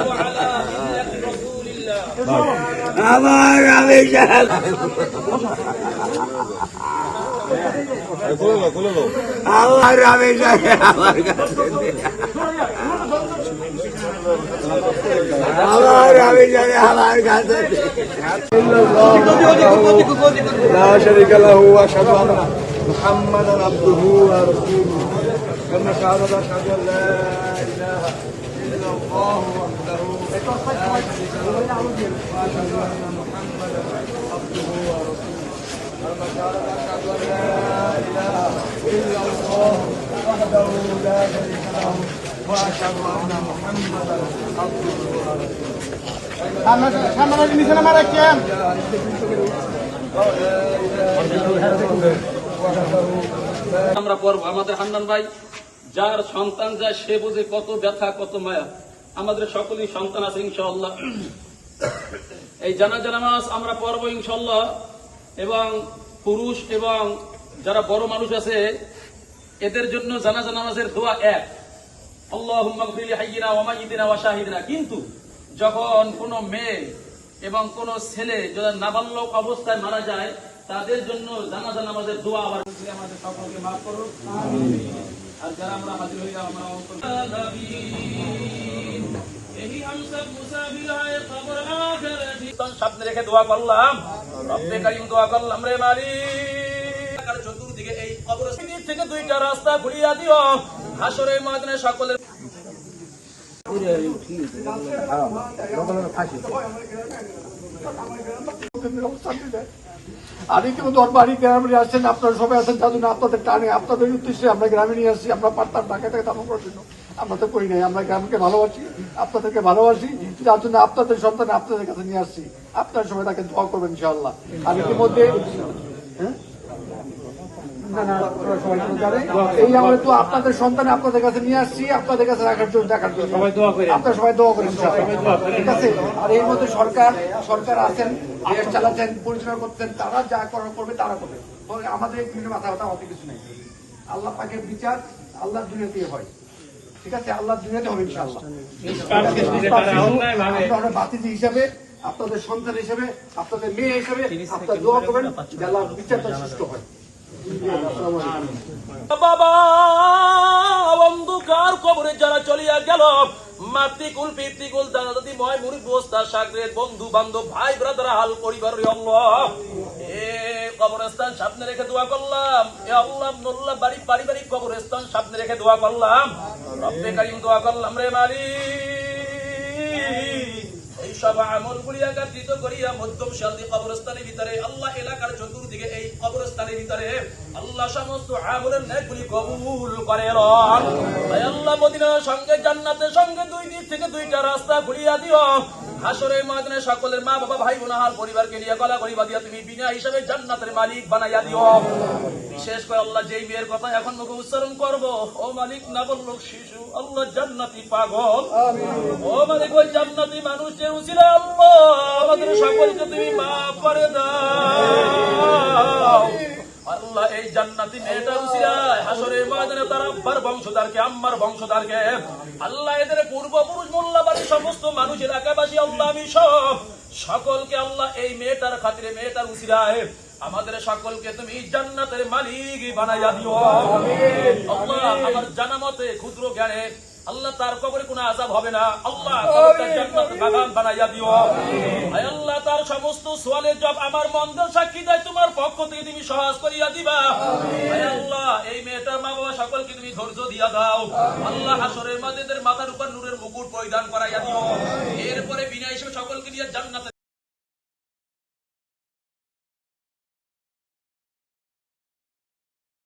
وعلى ملة رسول الله আমার আমি আমার আমি আমার কাছে আমার আমি জানি আমার কাছে لا شريك له واشهد ان محمدا عبده ورسوله كما قال اشهد ان لا اله الا الله وحده لا شريك له واشهد ان محمدا عبده ورسوله كما قال اشهد ان لا اله الا الله وحده لا شريك له واشهد ان محمدا عبده ورسوله আমরা পড়ব। আমাদের হান্নান ভাই যার সন্তান যায় সে বুঝে কত ব্যথা কত মায়া। আমাদের সকলেই সন্তান আছে ইনশাআল্লাহ। এই জানাজা নামাজ আমরা পড়ব ইনশাআল্লাহ। এবং পুরুষ এবং যারা বড় মানুষ আছে এদের জন্য জানাজা নামাজের দোয়া এক, আল্লাহুম্মা গফির লিহাইয়িনা ওয়া মাইয়িতিনা ওয়া শাহিদিনা। কিন্তু যখন কোনো মেয়ে এবং কোন ছেলে যারা নাবালক অবস্থায় মারা যায় তাদের জন্য জানাজা নামাজের দোয়া আবার আমাদের সকলকে মাফ করুন। আর যারা আমরা হাজির হইলাম আমরা এই আমসা মুসাফির হয় কবর আখিরাতি সামনে রেখে দোয়া করলাম, রব্বে কারীম দোয়া করলাম রে মালিক আর চতুর্দিকে এই কবরস্থান থেকে দুইটা রাস্তা খুলিয়া দিও, হাসরের ময়দানে সকলের আমি কিন্তু দরবারি গ্রামে আসছেন, আপনারা সবাই আছেন যার জন্য আপনাদের টানে আপনাদের উদ্দেশ্যে আমরা গ্রামে নিয়ে আসছি। আমরা পারতাম ঢাকা থেকে দাম করার জন্য, আমরা তো করি নাই। আমরা গ্রামকে ভালোবাসি, আপনাদেরকে ভালোবাসি, যার জন্য আপনাদের সন্তান আপনাদের কাছে নিয়ে আসছি। আপনারা সবাই তাকে দোয়া করবেন ইনশাআল্লাহ। আর ইতিমধ্যে এই আমরা তো আপনাদের সন্তান আপনাদের কাছে নিয়ে আসছি, আপনাদের কাছে রাখার জন্য দেখার জন্য আপনারা সবাই দোয়া করেন, ঠিক আছে। আর এর মধ্যে সরকার আছেন, দেশ চালাচ্ছেন, পরিচালনা করছেন, তারা যা করার করবে তারা করবে। আমাদের বিভিন্ন মাথা ব্যথা অত কিছু নেই। আল্লাহ পাকের বিচার আল্লাহর দুনিয়াতেই হয়, ঠিক আছে। আল্লাহর দুনিয়াতে হবে ইনশাআল্লাহ। আমরা বাতিজি হিসাবে, আপনাদের সন্তান হিসেবে, আপনাদের মেয়ে হিসেবে আপনারা দোয়া করবেন যে আল্লাহর বিচারটা সুষ্ঠু হয়। বাবা অন্ধকার কবরে যারা চলিয়া গেল, মাতৃকুল পিতৃকুল দাদা দাদি ময় মুরিদ বস্তা সাগরের বন্ধু বান্ধব ভাই ব্রাদার হাল পরিবার আল্লাহ এ কবরস্থান সামনে রেখে দোয়া করলাম। এ আল্লাহ মোল্লা বাড়ি পারিবারিক কবরস্থান সামনে রেখে দোয়া করলাম, রব্বে কারীম দোয়া করলাম রে মালিক এই সব আমল গুলি একত্রিত করিয়া মধ্যম শান্তি কবরস্থানের ভিতরে আল্লাহ এলাকার চতুর্দিকে এই কবরস্থানের ভিতরে আল্লাহ সমস্ত আমলের নেকগুলি কবুল করেন। আল্লাহ মদিনার সঙ্গে জান্নাতের সঙ্গে দুই দিক থেকে দুইটা রাস্তা খুলিয়া দিও, হাসরের ময়দানে সকলের মা বাবা ভাই বোন হাল পরিবারকে নিয়ে গলা গড়ি বাঁধিয়া তুমি বিনা হিসাবে জান্নাতের মালিক বানাইয়া দিও। বিশেষ করে আল্লাহ যেই মেয়ের কথা এখন মুখে উচ্চারণ করব, ও মালিক নাবালক শিশু আল্লাহ জান্নাতি পাগল, ও মালিক ওই জান্নাতি মানুষের উচিত আল্লাহ আমাদের সকলকে তুমি মাফ করে দাও। আল্লাহ এই জান্নাতি মেয়েটার উসিলায় হাসরের ময়দানে তার আব্বার বংশধরকে আম্মার বংশধরকে আল্লাহ এদের পূর্বপুরুষ মোল্লাবাড়ি সমস্ত মানুষ এলাকাবাসী আল্লাহ আমি সকলকে আল্লাহ এই মেয়েটার খাতিরে মেয়েটার উসিলায় আমাদের সকলকে তুমি জান্নাতের মালিক বানাইয়া দিও। আল্লাহ আমার জানা মতে ক্ষুদ্র জ্ঞানে আল্লাহ তার কবরে কোনো আযাব হবে না, আল্লাহ কবরটা জান্নাতের বাগান বানাইয়া দিও। আয় আল্লাহ তার সমস্ত সওয়ালের জবাব আমার মন্দের সাক্ষী দেয় তোমার পক্ষ থেকে তুমি সহজ করিয়া দিবা। আয় আল্লাহ এই মেয়েটার মা বাবা সকলকে তুমি ধৈর্য দিয়া দাও, আল্লাহ হাসরের মাঝে মাথার উপর নূরের মুকুট পরিধান করাইয়া দিও। এরপরে বিনা হিসেবে সকলকে দিয়ে জান্নাতে